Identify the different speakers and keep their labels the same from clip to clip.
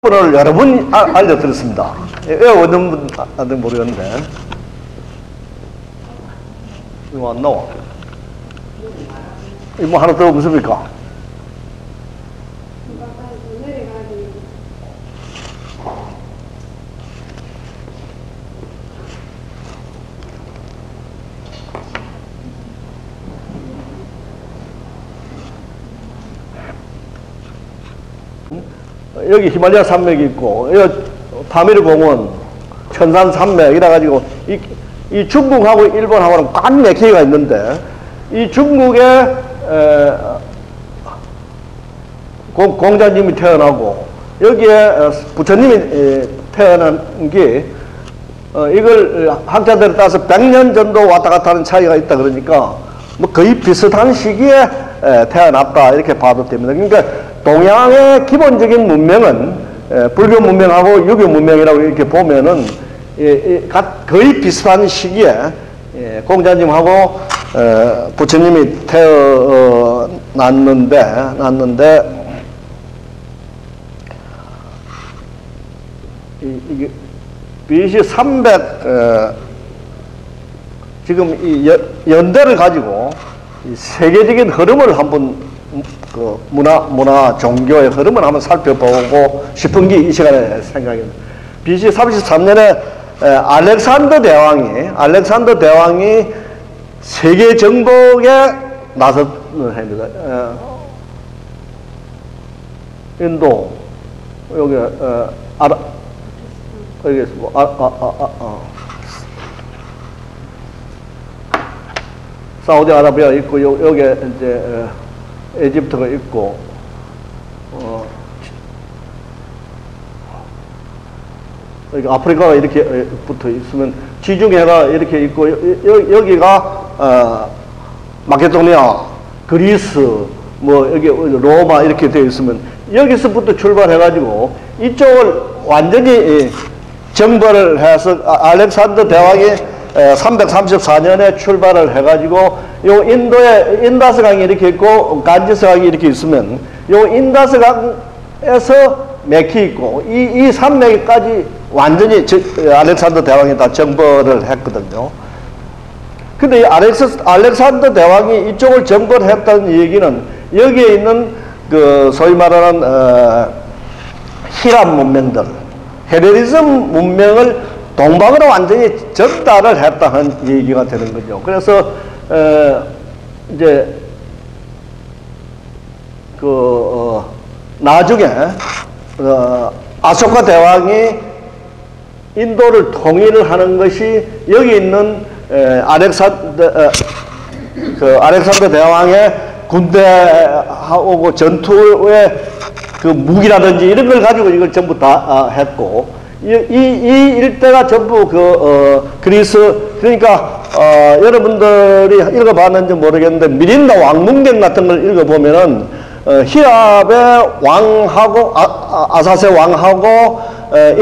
Speaker 1: 오늘 여러 번 알려드렸습니다. 외워는 분한테 모르겠는데 이거 안 나와. 이거 뭐 하나 더 없습니까? 여기 히말라야 산맥이 있고, 여기 파미르 공원, 천산 산맥 이래가지고 이 중국하고 일본하고는 꽉 맥히기가 있는데, 이 중국에 공자님이 태어나고 여기에 부처님이 태어난 게 이걸 학자들에 따라서 100년 정도 왔다 갔다 하는 차이가 있다 그러니까 뭐 거의 비슷한 시기에 태어났다 이렇게 봐도 됩니다. 그러니까 동양의 기본적인 문명은 불교 문명하고 유교 문명이라고 이렇게 보면은 거의 비슷한 시기에 공자님하고 부처님이 태어났는데 이게 BC 300 지금 이 연대를 가지고 이 세계적인 흐름을 한번 그 문화 종교의 흐름을 한번 살펴보고 싶은 게 이 시간에 생각입니다. BC 33년에 알렉산더 대왕이 세계 정복에 나섰는 해입니다. 인도 여기 여기 사우디아라비아 있고 여기 이제 에집트가 있고 여기 아프리카가 이렇게 붙어 있으면 지중해가 이렇게 있고 여기가 마케도니아, 그리스, 뭐 여기 로마 이렇게 되어 있으면 여기서부터 출발해가지고 이쪽을 완전히 정벌을 해서 알렉산더 대왕이 334년에 출발을 해가지고 요 인도에 인다스 강이 이렇게 있고 간지스 강이 이렇게 있으면 요 인다스 강에서 맥히 있고 이 산맥까지 완전히 알렉산더 대왕이 다 정벌을 했거든요. 근데 이 알렉산더 대왕이 이쪽을 정벌했다는 얘기는 여기에 있는 그 소위 말하는 히랍 문명들, 헬레니즘 문명을 동방으로 완전히 전달을 했다는 얘기가 되는 거죠. 그래서 이제 나중에 아소카 대왕이 인도를 통일을 하는 것이 여기 있는 알렉산더 대왕의 군대하고 전투의 그 무기라든지 이런 걸 가지고 이걸 전부 다 했고 이 일대가 전부 그리스, 그러니까 여러분들이 읽어봤는지 모르겠는데 미린다 왕문경 같은 걸 읽어보면은 히랍의 왕하고 아사세 왕하고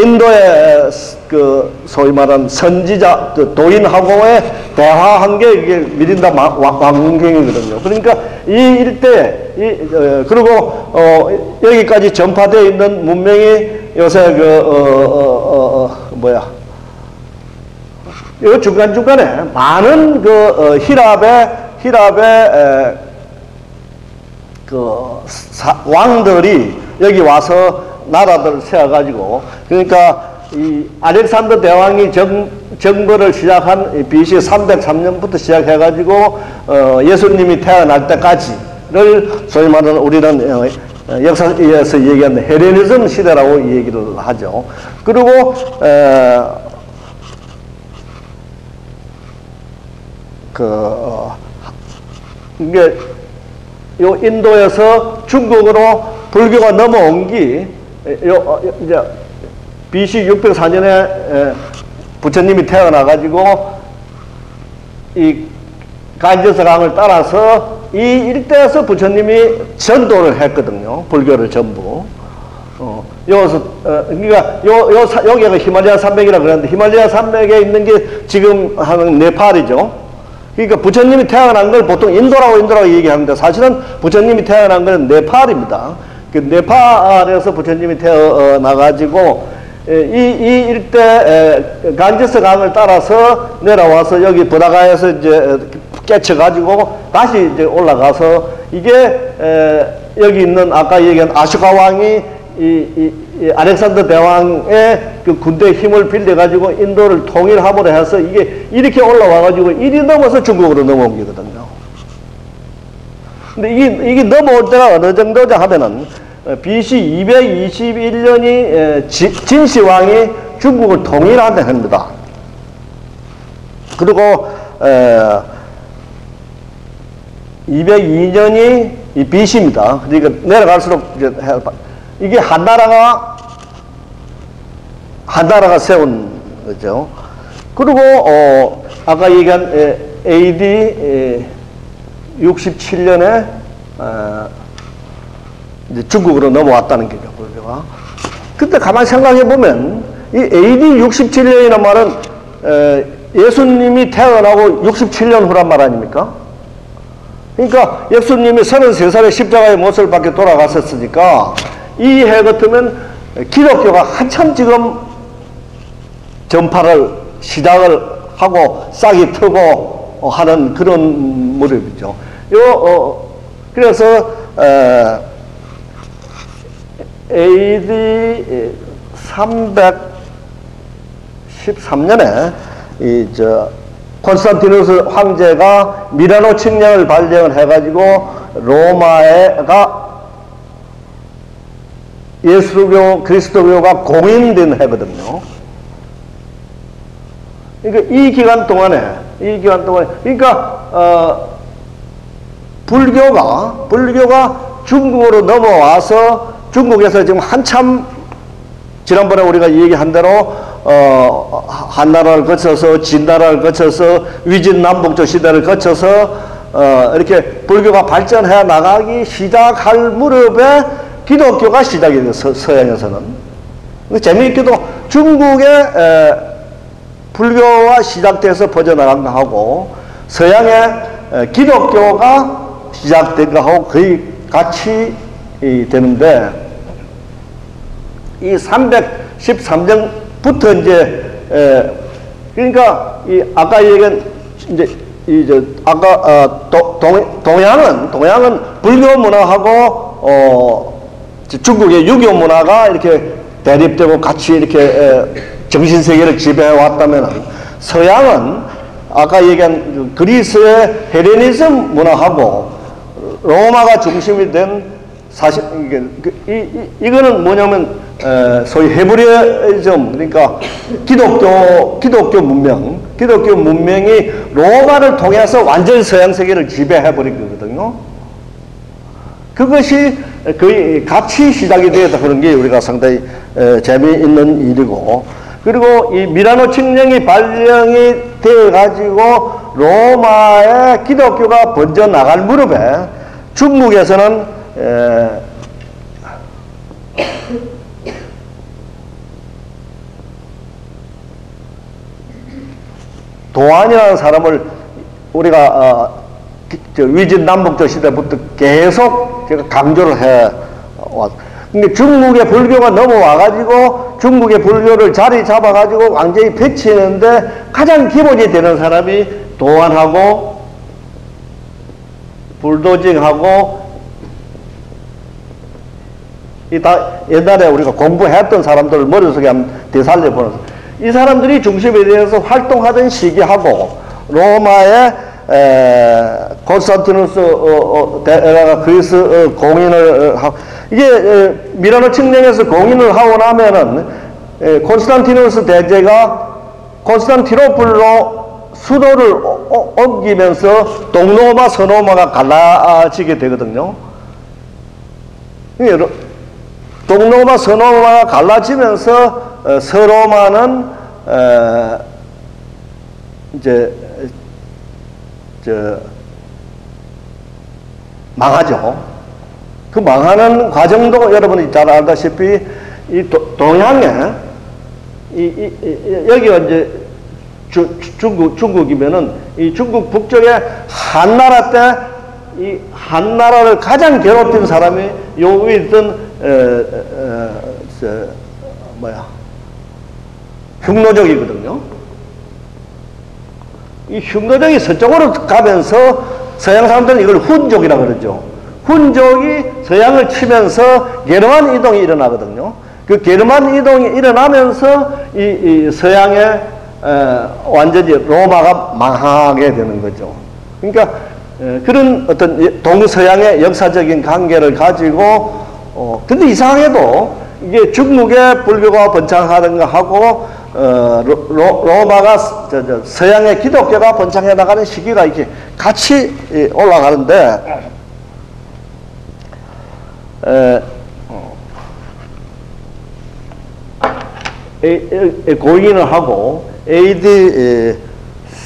Speaker 1: 인도의 그 소위 말하는 선지자 도인하고의 대화한 게 이게 미린다 왕문경이거든요. 그러니까 이 일대 그리고 여기까지 전파되어 있는 문명이 요새 요 중간중간에 많은 히랍의 왕들이 여기 와서 나라들을 세워가지고, 그러니까 이 알렉산더 대왕이 정벌을 시작한 BC 303년부터 시작해가지고 예수님이 태어날 때까지를 소위 말하는 우리는 역사에서 얘기하는 헬레니즘 시대라고 얘기를 하죠. 그리고 이게 요 인도에서 중국으로 불교가 넘어온 게 이제 BC 604년에 부처님이 태어나가지고 이 간지스 강을 따라서 이 일대에서 부처님이 전도를 했거든요. 불교를 전부. 여기서 그러니까 여기가 히말라야 산맥이라 그러는데 히말라야 산맥에 있는 게 지금 하는 네팔이죠. 그러니까 부처님이 태어난 걸 보통 인도라고 얘기하는데 사실은 부처님이 태어난 건 네팔입니다. 그 네팔에서 부처님이 태어나가지고 이 일대 간제스 강을 따라서 내려와서 여기 부다가에서 이제 깨쳐가지고 다시 이제 올라가서 이게 여기 있는 아까 얘기한 아쇼카 왕이 이 알렉산더 대왕의 그 군대의 힘을 빌려가지고 인도를 통일함으로 해서 이게 이렇게 올라와가지고 일이 넘어서 중국으로 넘어온 거거든요. 근데 이게 넘어올 때가 어느 정도냐 하면은 BC 221년이 진시황이 중국을 통일하게 합니다. 그리고 202년이 이 BC입니다. 그러니까 내려갈수록 이게 한나라가 세운 거죠. 그리고 아까 얘기한 AD 67년에 이제 중국으로 넘어왔다는 거죠. 불교가. 그때 가만히 생각해 보면 이 AD 67년이라는 말은 예수님이 태어나고 67년 후란 말 아닙니까? 그러니까 예수님이 33살에 십자가의 못을 밖에 돌아갔었으니까 이 해 같으면 기독교가 한참 지금 전파를 시작을 하고 싹이 트고 하는 그런 무렵이죠. 그래서 AD 313년에 콘스탄티누스 황제가 미라노 칙령을 발령을 해가지고 로마가 예수교, 그리스도교가 공인된 해거든요. 그러니까 이 기간 동안에, 그러니까 불교가 중국으로 넘어와서 중국에서 지금 한참 지난번에 우리가 얘기한 대로 한나라를 거쳐서 진나라를 거쳐서 위진남북조 시대를 거쳐서 이렇게 불교가 발전해 나가기 시작할 무렵에 기독교가 시작이 돼요. 서양에서는. 재미있게도 중국의 불교가 시작돼서 퍼져나간 거하고 서양의 기독교가 시작된 거하고 거의 같이 되는데 이 313년부터 이제 그러니까 이 아까 얘기한 이제 아까 동양은 불교 문화하고 중국의 유교 문화가 이렇게 대립되고 같이 이렇게 정신세계를 지배해 왔다면 서양은 아까 얘기한 그리스의 헬레니즘 문화하고 로마가 중심이 된 사실 이거는 뭐냐면 소위 헤브리즘 그러니까 기독교 문명이 로마를 통해서 완전히 서양 세계를 지배해 버린 거거든요. 그것이 거의 같이 시작이 되었다 그런 게 우리가 상당히 재미있는 일이고, 그리고 이 미라노 칙령이 발령이 되어 가지고 로마의 기독교가 번져 나갈 무렵에 중국에서는 도안이라는 사람을 우리가 위진 남북조 시대부터 계속 제가 강조를 해 왔. 근데 중국의 불교가 넘어와가지고 중국의 불교를 자리 잡아가지고 완전히 배치했는데 가장 기본이 되는 사람이 도안하고 불도징하고 이 다 옛날에 우리가 공부했던 사람들을 머릿속에 한번 되살려보는 이 사람들이 중심에 대해서 활동하던 시기하고 로마의 콘스탄티누스 대가 그리스 공인을 하고 이게 미라노 칙령에서 공인을 하고 나면은 콘스탄티누스 대제가 콘스탄티노플로 수도를 옮기면서 동로마 서로마가 갈라지게 되거든요. 동로마 서로마가 갈라지면서 서로마는 이제 망하죠. 그 망하는 과정도 여러분이 잘 알다시피 이 동양에 여기가 이제 중국이면은 이 중국 북쪽에 한나라 때 이 한나라를 가장 괴롭힌 사람이 요 위에 있던 흉노적이거든요. 이 흉노적이 서쪽으로 가면서 서양 사람들은 이걸 훈족이라고 그러죠. 훈족이 서양을 치면서 게르만 이동이 일어나거든요. 그 게르만 이동이 일어나면서 이 서양의 완전히 로마가 망하게 되는 거죠. 그러니까 그런 어떤 동서양의 역사적인 관계를 가지고 근데 이상하게도 이게 중국의 불교가 번창하는 거 하고 로마가 서양의 기독교가 번창해 나가는 시기가 이렇게 같이 올라가는데 고인을 하고 AD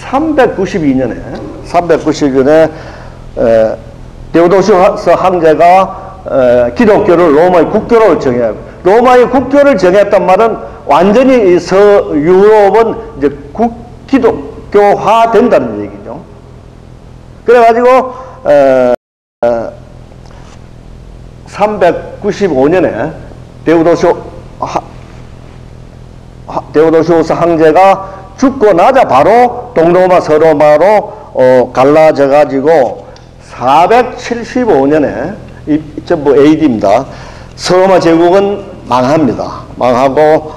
Speaker 1: 392년에 데오도시우스 황제가 기독교를 로마의 국교로 정해요. 로마의 국교를 정했단 말은 완전히 서유럽은 이제 기독교화 된다는 얘기죠. 그래가지고 395년에 데오도시우스 황제가 죽고 나자 바로 동로마 서로마로 갈라져 가지고 475년에 전부 AD입니다. 서로마 제국은 망합니다. 망하고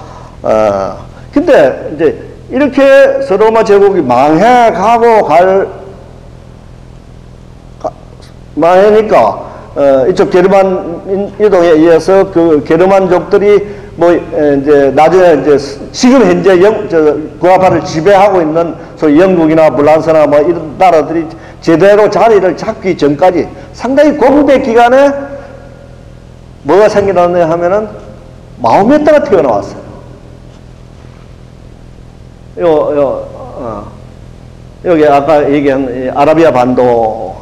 Speaker 1: 근데 이제 이렇게 서로마 제국이 망해가고 망하니까 이쪽 게르만 이동에 의해서 그 게르만족들이 뭐 이제 나중에 이제 지금 현재 구아파를 지배하고 있는 소위 영국이나 불란서나 뭐 이런 나라들이 제대로 자리를 잡기 전까지 상당히 공백 기간에 뭐가 생겨났냐 하면은 마호메트가 튀어나왔어요. 여기 아까 얘기한 아라비아 반도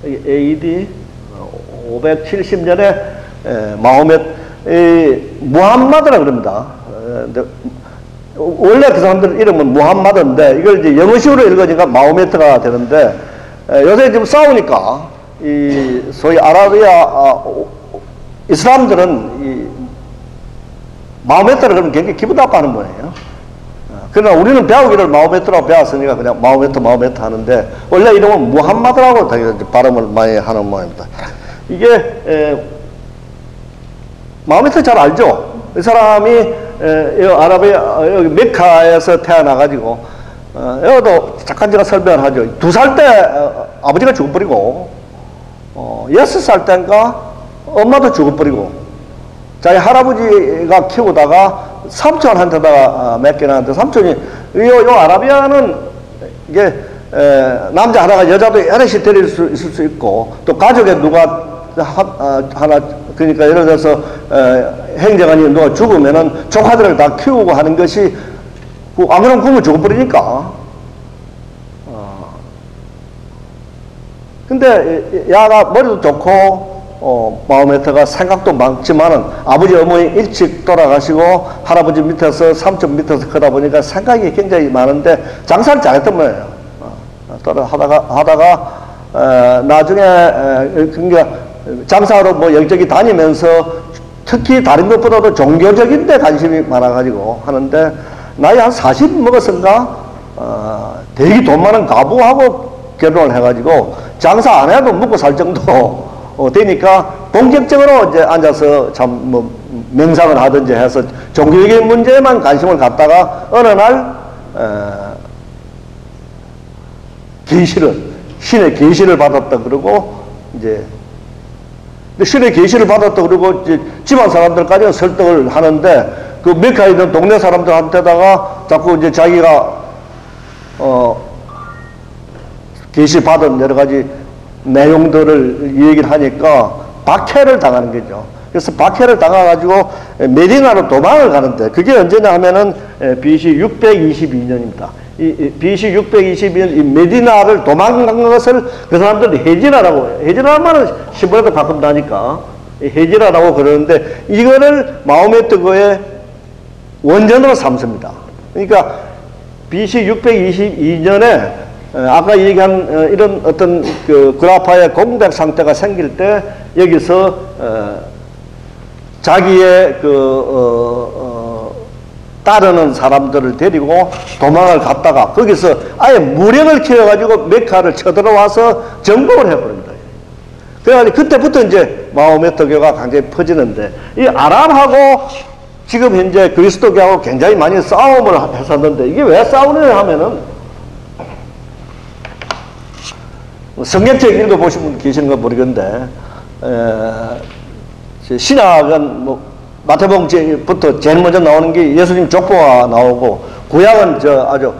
Speaker 1: AD 570년에 무함마드라 그럽니다. 원래 그 사람들 이름은 무함마드인데 이걸 이제 영어식으로 읽으니까 마호메트가 되는데 요새 지금 싸우니까 이 소위 아라비아 이슬람들은 이 마호메트를 그러면 굉장히 기분 나빠하는 거예요. 그러나 우리는 배우기를 마호메트라고 배웠으니까 그냥 마호메트 하는데 원래 이름은 무함마드라고 발음을 많이 하는 모양입니다. 이게 마호메트 잘 알죠? 이 사람이 아라비아 여기 메카에서 태어나가지고 여기도 잠깐 제가 설명을 하죠. 2살 때 아버지가 죽어버리고 6살 때인가 엄마도 죽어버리고 자기 할아버지가 키우다가 삼촌한테다가 맡겨놨는데 삼촌이 요 아라비아는 이게 남자 하나가 여자도 여럿이 데릴 수 있을 수 있고 또 가족에 누가 하나 그러니까 예를 들어서 행정관이 누가 죽으면은 조카들을 다 키우고 하는 것이 안 그러면 굶어 죽어버리니까 근데 야가 머리도 좋고 마호메트가 생각도 많지만은 아버지 어머니 일찍 돌아가시고 할아버지 밑에서 삼촌 밑에서 크다 보니까 생각이 굉장히 많은데 장사를 잘했던 거예요. 하다가 나중에 그러니까 장사로 뭐 여기저기 다니면서 특히 다른 것보다도 종교적인 데 관심이 많아가지고 하는데 나이 한 40 먹었은가 되게 돈 많은 가부하고 결혼을 해가지고 장사 안 해도 먹고 살 정도 되니까 본격적으로 이제 앉아서 참 뭐 명상을 하든지 해서 종교적인 문제에만 관심을 갖다가 어느 날 신의 계시를 받았다 그러고 이제 신의 계시를 받았다 그러고 이제 집안 사람들까지 설득을 하는데 그 메카에 있는 동네 사람들한테다가 자꾸 이제 자기가 계시 받은 여러 가지 내용들을 얘기를 하니까 박해를 당하는 거죠. 그래서 박해를 당해가지고 메디나로 도망을 가는데 그게 언제냐 하면은 BC 622년입니다. 이 BC 622년 이 메디나를 도망간 것을 그 사람들이 헤지라라고 해요. 헤지라는 신문에도 가끔 나니까 헤지라라고 그러는데 이거를 마호메트의 원전으로 삼습니다. 그러니까 BC 622년에 아까 얘기한 이런 어떤 그 그라파의 공백 상태가 생길 때 여기서 자기의 따르는 사람들을 데리고 도망을 갔다가 거기서 아예 무력을 키워가지고 메카를 쳐들어와서 정복을 해버립니다. 그래가지고 그때부터 이제 마호메트교가 굉장히 퍼지는데 이 아랍하고 지금 현재 그리스도교하고 굉장히 많이 싸움을 했었는데 이게 왜 싸우느냐 하면은 성경책 읽어보신 분 계시는 건 모르겠는데 신약은 뭐 마태복음부터 제일 먼저 나오는 게 예수님 족보가 나오고 구약은 아주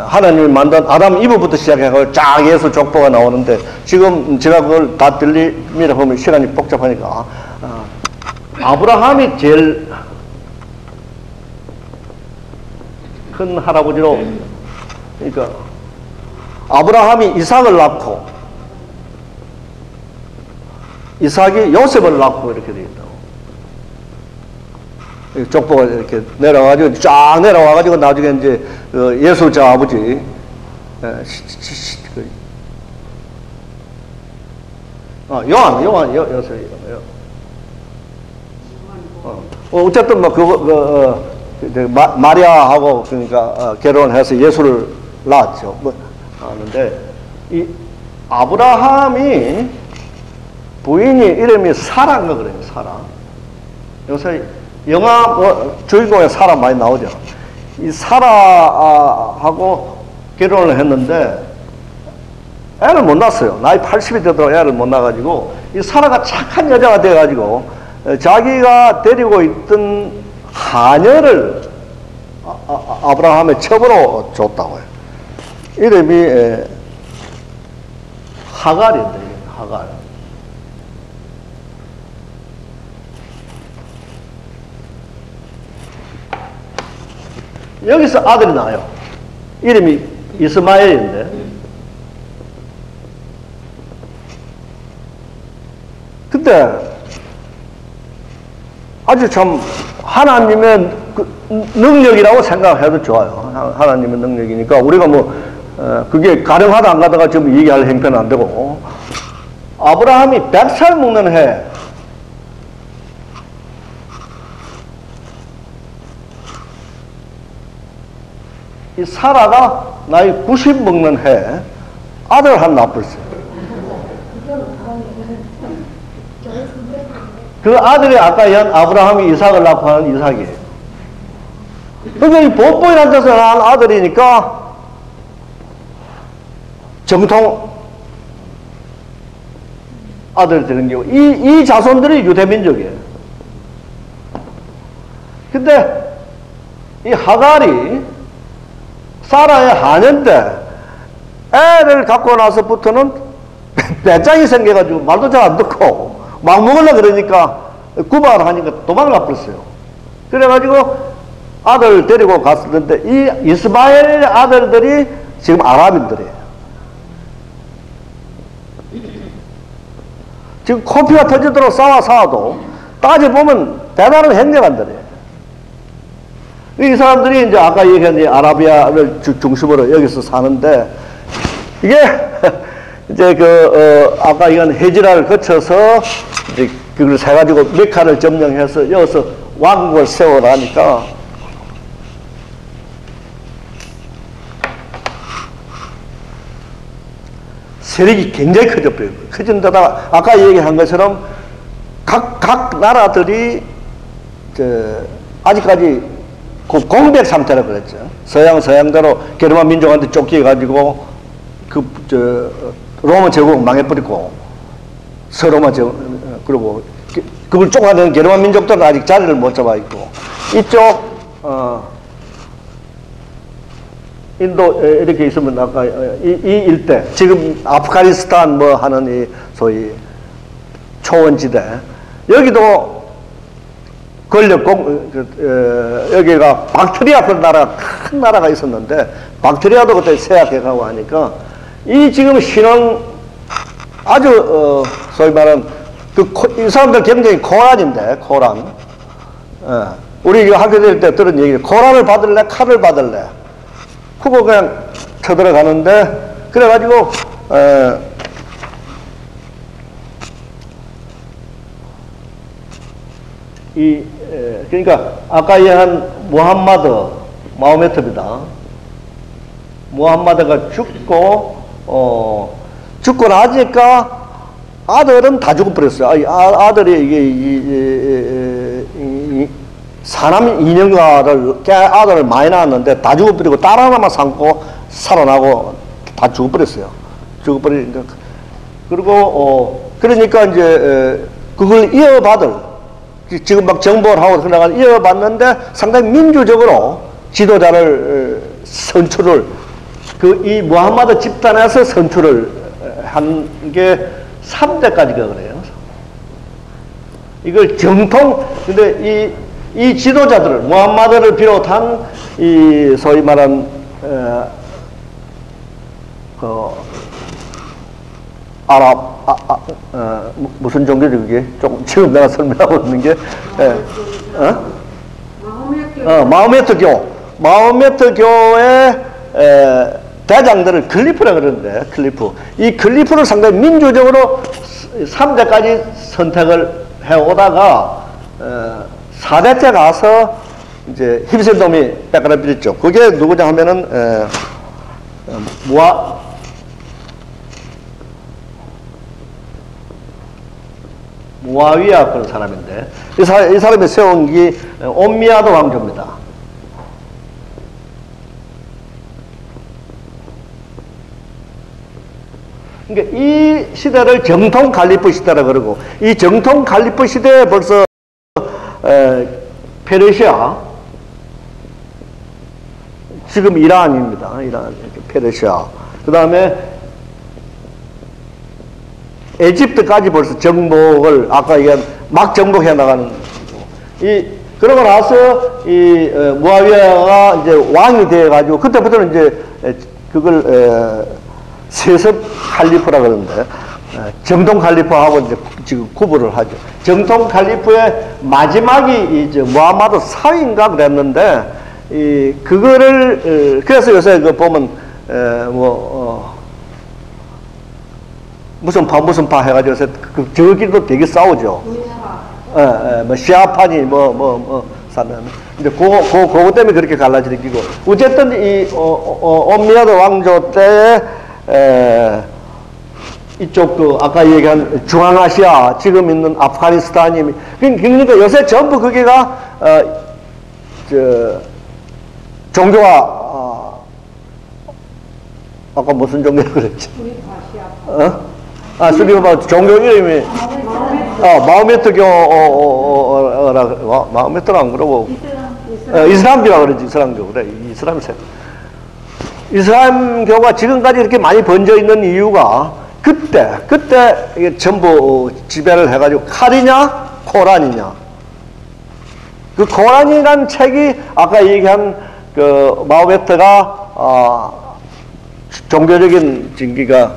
Speaker 1: 하나님이 만든 아담 이브부터 시작해서 쫙 예수 족보가 나오는데 지금 제가 그걸 다 들리밀어 보면 시간이 복잡하니까 아브라함이 제일 큰 할아버지로 그러니까 아브라함이 이삭을 낳고 이삭이 요셉을 낳고 이렇게 되어 있다고. 족보가 이렇게 내려와가지고 쫙 내려와가지고 나중에 이제 예수 저 아버지 요한 어쨌든 뭐 그거 마리아하고 그러니까 결혼해서 예수를 낳았죠. 뭐 하는데 이 아브라함이 부인이 이름이 사라인가 그래요. 사라. 요새 영화 주인공에 사라 많이 나오죠. 이 사라하고 결혼을 했는데 애를 못 낳았어요. 나이 80이 되도록 애를 못 낳아가지고 이 사라가 착한 여자가 돼가지고 자기가 데리고 있던 하녀를 아브라함의 첩으로 줬다고 해요. 이름이 하갈인데 하갈. 여기서 아들이 나와요. 이름이 이스마엘인데 근데 아주 참 하나님의 능력이라고 생각해도 좋아요. 하나님의 능력이니까 우리가 뭐 그게 가령하다 안 가다가 지금 얘기할 형편은 안 되고 아브라함이 100살 먹는 해 이 사라가 나이 90 먹는 해 아들 한 낳았어요. 그 아들이 아까 얘기한 아브라함이 이삭을 낳고 하는 이삭이에요. 그러니까 이 보뽀이란 데서 난 아들이니까 정통 아들이 되는 경우 이 자손들이 유대민족이에요. 근데 이 하갈이 사라의 하녀인데 애를 갖고 나서부터는 배짱이 생겨가지고 말도 잘 안 듣고 막 먹으려고 그러니까 구박을 하니까 도망을 가버렸어요. 그래가지고 아들을 데리고 갔었는데 이 이스마엘의 아들들이 지금 아랍인들이에요. 지금 코피가 터지도록 싸워도 따져보면 대단한 행정관들이에요. 이 사람들이 이제 아까 얘기한 아라비아를 중심으로 여기서 사는데 이게 이제 아까 이건 헤지라를 거쳐서 이제 그걸 세가지고 메카를 점령해서 여기서 왕국을 세워나니까 세력이 굉장히 커졌어요. 커진 데다가 아까 얘기한 것처럼 각 나라들이 아직까지 공백 상태라고 그랬죠. 서양대로 게르만 민족한테 쫓겨가지고 로마 제국 망해버리고 서로마 제국 그리고 그걸 쫓아내는 게르만 민족들은 아직 자리를 못 잡아 있고 이쪽 인도 이렇게 있으면 아까 이 일대 지금 아프가니스탄 뭐 하는 이 소위 초원지대 여기도 여기가 박트리아 그 나라 큰 나라가 있었는데 박트리아도 그때 세약해가고 하니까 이 지금 신흥 아주 소위 말하는 이 사람들 굉장히 코란인데 코란 우리 학교 다닐 때 들은 얘기 코란을 받을래 칼을 받을래 하고 그냥 쳐들어가는데, 그래가지고, 그러니까, 아까 얘기한 마호메트입니다. 무함마드가 죽고, 죽고 나니까 아들은 다 죽어버렸어요. 아들이 사람 인형가를, 아들을 많이 낳았는데 다 죽어버리고 딸 하나만 삼고 살아나고 다 죽어버렸어요. 죽어버리니까. 그리고, 그러니까 이제, 그걸 이어받을, 지금 막 정보를 하고 그러다가 이어받는데 상당히 민주적으로 지도자를 선출을, 이 무함마드 집단에서 선출을 한 게 3대까지가 그래요. 이걸 근데 이 지도자들을, 무함마드를 비롯한 이 소위 말한, 무슨 종교죠, 그게? 조금, 지금 내가 설명하고 있는 게, 마호메트교의 대장들을 클리프라 그러는데, 이 클리프를 상당히 민주적으로 3대까지 선택을 해오다가, 4대째 가서, 이제, 힙센돔이 뺏어라 빌었죠. 그게 누구냐 하면은, 무아위야 그런 사람인데, 이 사람이 세운 게 옴미야드 왕조입니다. 그러니까 이 시대를 정통 칼리프 시대라 그러고, 이 정통 칼리프 시대에 벌써 페르시아, 지금 이란입니다. 이란, 페르시아. 그 다음에 에집트까지 벌써 정복을, 아까 얘기한 막 정복해 나가는 거고. 그러고 나서 무아위야가 이제 왕이 돼가지고, 그때부터는 이제 그걸 세습 칼리프라 그러는데, 정통 칼리프하고 이제 지금 구분을 하죠. 정통 칼리프의 마지막이 이제 무함마드 사위인가 그랬는데, 그거를, 그래서 요새 그 보면, 무슨 파 해가지고 요새 저기도 되게 싸우죠. 시아파니, 사는. 이제 그거 때문에 그렇게 갈라지는 기고. 어쨌든 옴미야드 왕조 때에, 이쪽 아까 얘기한 중앙아시아, 지금 있는 아프가니스탄이, 그러니까 요새 전부 거기가, 종교가, 아까 무슨 종교라고 그랬지? 수리파 종교 이름이, 마호메트라 안 그러고, 이슬람교라 그러지, 이슬람교. 그래, 이슬람교가 지금까지 이렇게 많이 번져 있는 이유가, 그때 이게 전부 지배를 해가지고, 칼이냐, 코란이냐. 그 코란이라는 책이 아까 얘기한 그 마호메트가, 종교적인 진기가,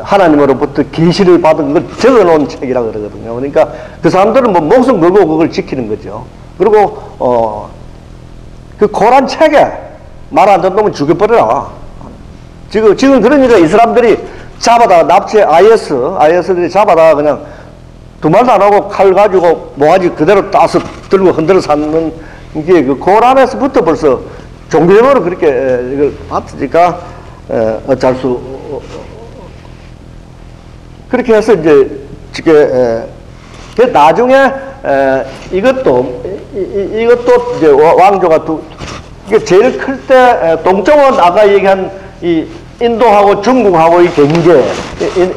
Speaker 1: 하나님으로부터 계시를 받은 걸 적어놓은 책이라 그러거든요. 그러니까 그 사람들은 뭐 목숨 걸고 그걸 지키는 거죠. 그리고 그 코란 책에 말 안 듣는 놈은 죽여버려라. 지금 그러니까 이 사람들이 잡아다가 납치 IS들이 잡아다가 그냥 두 말도 안 하고 칼 가지고 모가지 그대로 따서 들고 흔들어 쌓는 게 그 코란에서부터 벌써 종교적으로 그렇게 이걸 받으니까 어쩔 수 그렇게 해서 이제 나중에 이것도 이제 왕조가 이게 제일 클 때 동쪽은 아까 얘기한 이 인도하고 중국하고의 경계,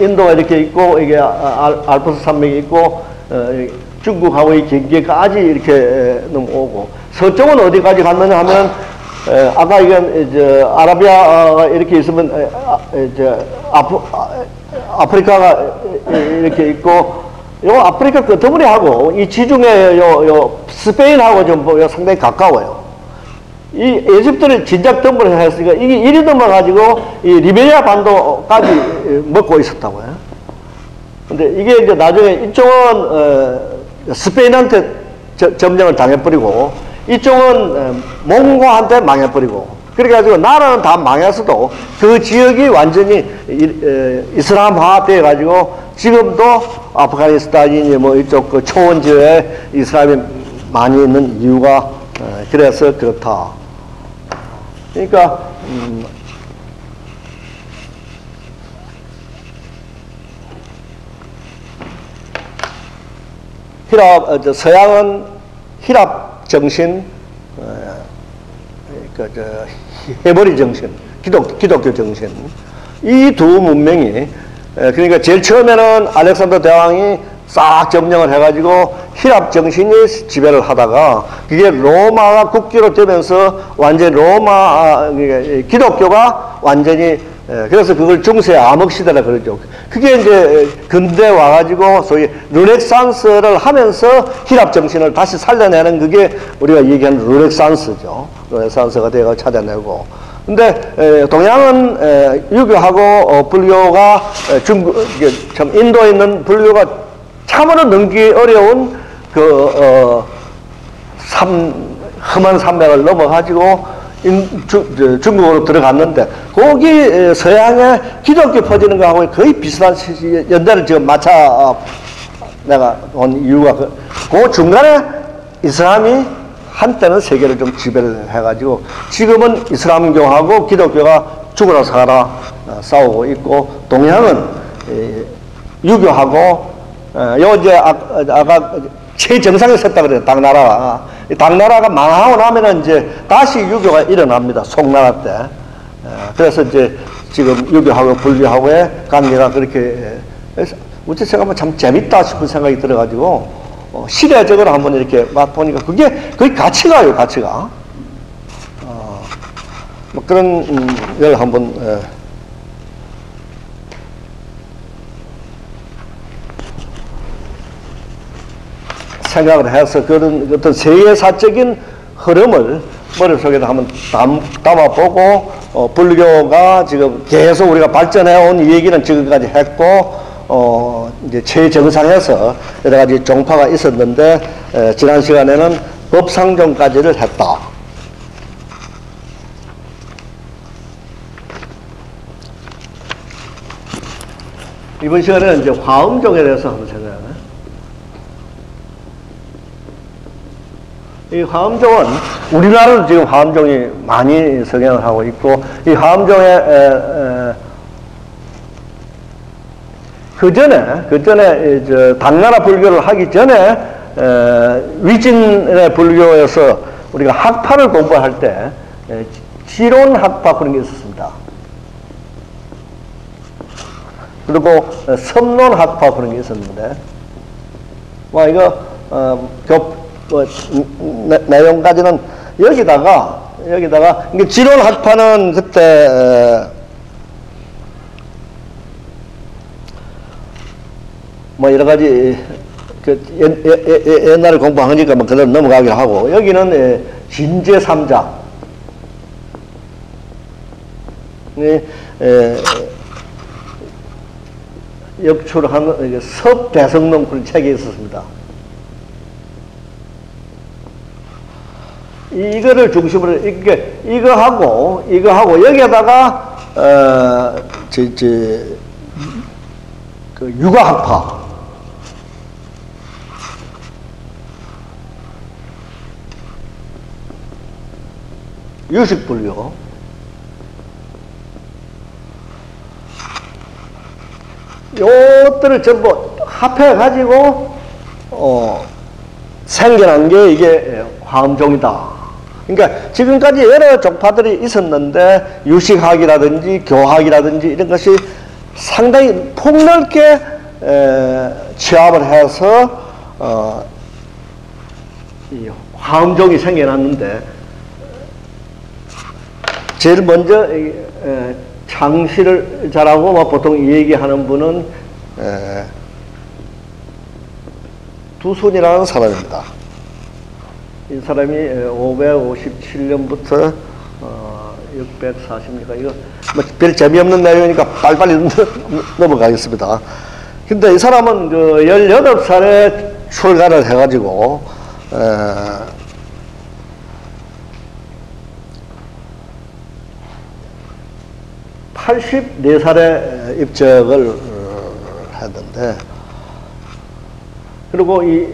Speaker 1: 인도가 이렇게 있고 이게 알프스 산맥이 있고 중국하고의 경계까지 이렇게 넘어오고, 서쪽은 어디까지 갔느냐 하면 아까 이건 이제 아라비아가 이렇게 있으면 이제 아프리카가 이렇게 있고, 요 아프리카 끝머리하고 이 지중해 요 스페인하고 좀 상당히 가까워요. 이 에집트를 진작 등번을 했으니까 이게 이리 넘어가지고 이 리베리아 반도까지 먹고 있었다고요. 근데 이게 이제 나중에 이쪽은 스페인한테 점령을 당해버리고, 이쪽은 몽고한테 망해버리고, 그래가지고 나라는 다 망했어도 그 지역이 완전히 이슬람화 돼가지고 지금도 아프가니스탄이 뭐 이쪽 그 초원 지역에 이슬람이 많이 있는 이유가 그래서 그렇다. 그러니까 서양은 히랍 정신, 헤브리 정신, 기독교 정신, 이 두 문명이, 그러니까 제일 처음에는 알렉산더 대왕이 싹 점령을 해가지고 히랍 정신이 지배를 하다가 그게 로마가 국기로 되면서 완전히 기독교가 완전히, 그래서 그걸 중세 암흑시대라 그러죠. 그게 이제 근대 와가지고 소위 르네상스를 하면서 히랍 정신을 다시 살려내는 그게 우리가 얘기하는 르네상스죠. 르네상스가 되어 찾아내고. 근데 동양은 유교하고 불교가 참 인도에 있는 불교가 참으로 넘기 어려운 험한 산맥을 넘어가지고 중국으로 들어갔는데, 거기 서양의 기독교 퍼지는 거하고 거의 비슷한 연대를 지금 맞춰 내가 온 이유가 그 중간에 이슬람이 한때는 세계를 좀 지배를 해가지고 지금은 이슬람교하고 기독교가 죽으라 살아 싸우고 있고, 동양은 유교하고 요 이제 아까 최정상에 섰다 그래요. 당나라가. 당나라가 망하고 나면은 이제 다시 유교가 일어납니다. 송나라 때. 그래서 이제 지금 유교하고 불교하고의 관계가 그렇게, 어째 생각하면 참 재밌다 싶은 생각이 들어가지고, 시대적으로 한번 이렇게 맛보니까 그게 거의 가치가요, 가치가. 뭐 그런 걸 한번, 생각을 해서 그런 어떤 세계사적인 흐름을 머릿속에도 한번 담아보고, 불교가 지금 계속 우리가 발전해 온 얘기는 지금까지 했고, 이제 최정상에서 여러 가지 종파가 있었는데, 지난 시간에는 법상종까지를 했다. 이번 시간에는 이제 화엄종에 대해서 한번 생각해요. 이 화엄종은 우리나라도 지금 화엄종이 많이 성행을 하고 있고, 이 화엄종에 그 전에 당나라 불교를 하기 전에 위진의 불교에서 우리가 학파를 공부할 때 지론 학파 그런 게 있었습니다. 그리고 섬론 학파 그런 게 있었는데, 뭐 이거 내용까지는 여기다가 이게 지론 학파는 그때 뭐 여러 가지 옛날에 공부하니까 뭐 그대로 넘어가기로 하고, 여기는 진제 삼자, 역출하는 섭대성론 그런 책이 있었습니다. 이거를 중심으로 이거하고 여기에다가 그 유가학파, 유식불교, 요것들을 전부 합해가지고 생겨난 게 이게 화엄종이다. 그러니까 지금까지 여러 종파들이 있었는데 유식학이라든지 교학이라든지 이런 것이 상당히 폭넓게 취합을 해서 이 화엄종이 생겨났는데, 제일 먼저 창시를 잘하고 뭐 보통 얘기하는 분은 두손이라는 사람입니다. 이 사람이 557년부터 640니까 이거 뭐 별 재미없는 내용이니까 빨리빨리 넘어가겠습니다. 근데 이 사람은 그 18살에 출가를 해가지고 84살에 입적을 했는데, 그리고 이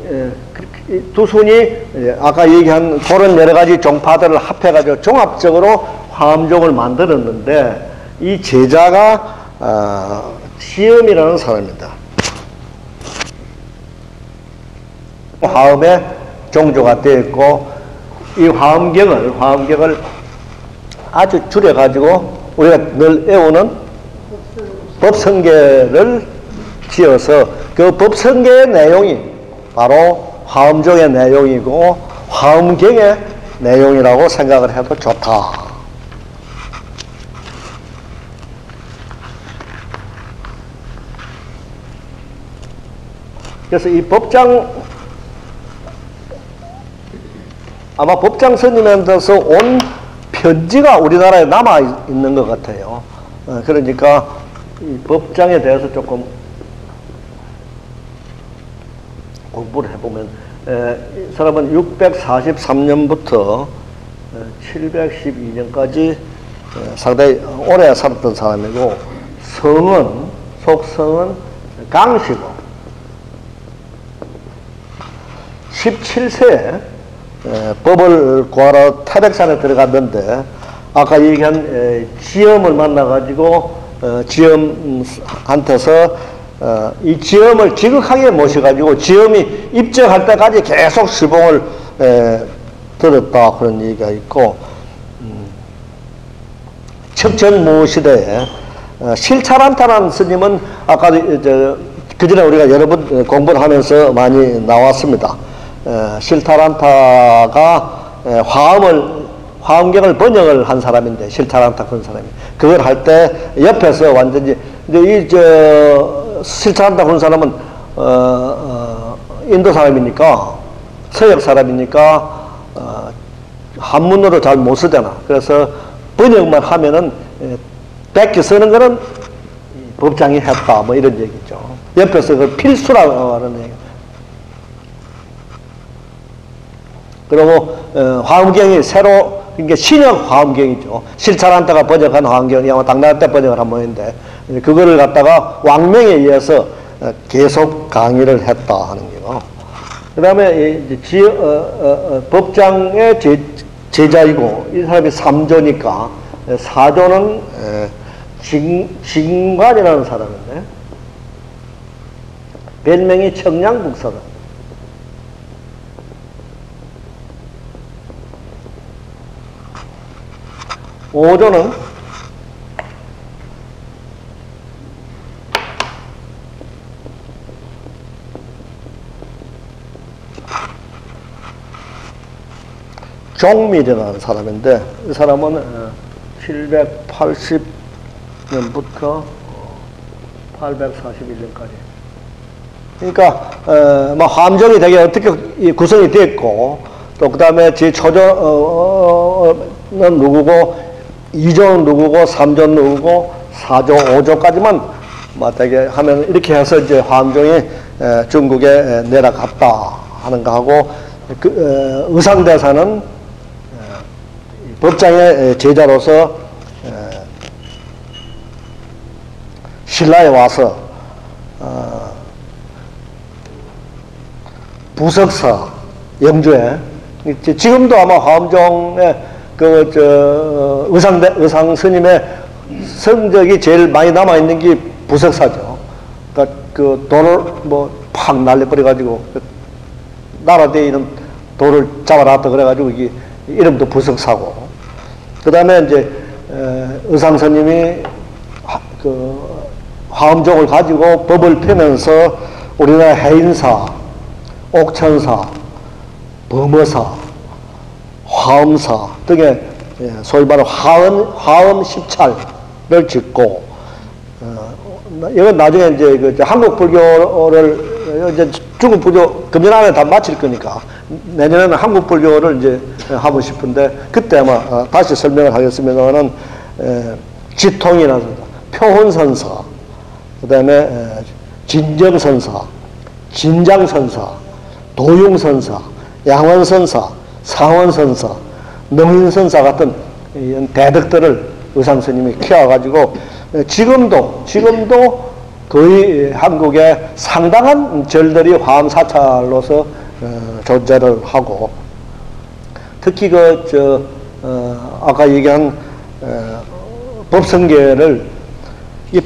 Speaker 1: 두 손이 아까 얘기한 그런 여러 가지 종파들을 합해가지고 종합적으로 화엄종을 만들었는데, 이 제자가 지엄이라는 사람입니다. 화엄의 종조가 되어 있고, 이 화엄경을 아주 줄여가지고 우리가 늘 외우는 법성계를 지어서 그 법성계의 내용이 바로 화엄종의 내용이고 화엄경의 내용이라고 생각을 해도 좋다. 그래서 이 법장, 아마 법장 스님한테서 온 편지가 우리나라에 남아 있는 것 같아요. 그러니까 이 법장에 대해서 조금 공부를 해보면, 이 사람은 643년부터 712년까지 상당히 오래 살았던 사람이고, 속성은 강씨고, 17세에 법을 구하러 태백산에 들어갔는데, 아까 얘기한 지엄을 만나가지고 지엄한테서 이 지엄을 지극하게 모셔가지고 지엄이 입적할 때까지 계속 시봉을 들었다, 그런 얘기가 있고, 척전무시대에 실차란타라는 스님은 아까 그전에 우리가 여러 번 공부를 하면서 많이 나왔습니다. 실타란타가 화엄경을 번역을 한 사람인데, 실타란타 그런 사람이 그걸 할 때 옆에서 완전히, 근데 실타란타 그런 사람은 인도 사람이니까, 서역 사람이니까 한문으로 잘 못 쓰잖아. 그래서 번역만 하면은 뺏겨 쓰는 거는 법장이 했다, 뭐 이런 얘기죠. 옆에서 그걸 필수라고 하는 얘기. 그리고 화엄경이 새로, 그러니까 신약 화엄경이죠. 실차란타가 번역한 화엄경이 아마 당나라 때 번역을 한 모양인데, 그거를 갖다가 왕명에 의해서 계속 강의를 했다 하는 거고. 그 다음에 법장의 제자이고, 이 사람이 3조니까 4조는 진관이라는 사람인데, 별명이 청량북사다. 5조는 종밀이라는 사람인데, 이 사람은 780년부터 841년까지. 그러니까 화엄종이 되게 어떻게 구성이 됐고, 또 그 다음에 제 초조는 누구고, 2조는 누구고, 3조는 누구고, 4조, 5조까지만 되게 하면, 이렇게 해서 이제 화엄종이 중국에 내려갔다 하는 거하고, 의상대사는 법장의 제자로서 신라에 와서 부석사 영주에, 지금도 아마 화엄종의 의상 스님의 성적이 제일 많이 남아 있는 게 부석사죠. 그러니까 그 돌을 팍 날려버려가지고 나라대에 있는 돌을 잡아놨다 그래가지고 이게 이름도 부석사고. 그 다음에 이제 의상 스님이 화엄종을 가지고 법을 펴면서 우리나라 해인사, 옥천사, 범어사, 화엄사 등의 소위 말하는 화엄 10찰을 짓고, 이건 나중에 이제 한국 불교를 이제 중국 불교 금년 안에 다 마칠 거니까 내년에는 한국 불교를 이제 하고 싶은데, 그때 아마 다시 설명을 하겠습니다만은, 지통이나 표훈선사, 그 다음에 진정선사, 진장선사, 도융선사, 양원선사, 상원선사, 능인선사 같은 대덕들을 의상스님이 키워가지고 지금도 거의 한국의 상당한 절들이 화엄 사찰로서 존재를 하고, 특히 아까 얘기한 법성계를, 이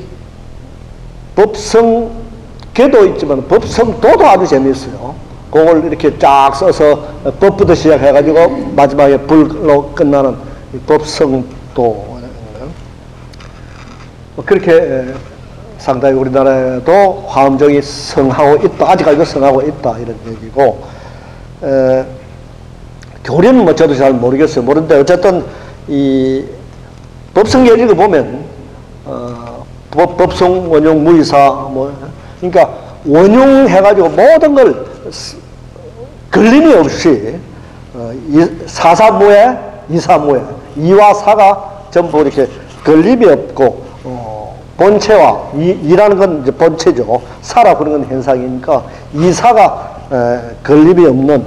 Speaker 1: 법성계도 있지만 법성도도 아주 재미있어요. 그걸 이렇게 쫙 써서 법부터 시작해가지고 마지막에 불로 끝나는 법성도. 그렇게 상당히 우리나라에도 화엄정이 성하고 있다. 아직까지도 성하고 있다. 이런 얘기고, 교리는 뭐 저도 잘 모르겠어요. 모르는데 어쨌든 이 법성계 읽어보면 법성 원용 무이사 그러니까 원용해가지고 모든 걸 걸림이 없이 사사무예, 이사무예, 이와 사가 전부 이렇게 걸림이 없고 본체와 이라는 건 이제 본체죠. 사라 그런 건 현상이니까 이사가 걸림이 없는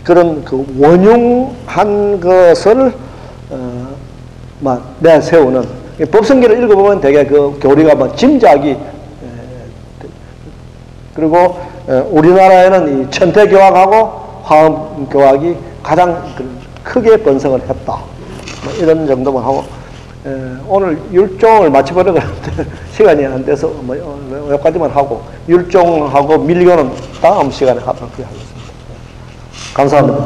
Speaker 1: 그런 그 원용한 것을 내세우는 법성계를 읽어보면 되게 그 교리가 짐작이 그리고 우리나라에는 이 천태교학하고 화엄교학이 가장 크게 번성을 했다. 이런 정도만 하고 오늘 율종을 마치보려고 하는데 시간이 안 돼서 여기까지만 하고 율종하고 밀교는 다음 시간에 하도록 하겠습니다. 감사합니다.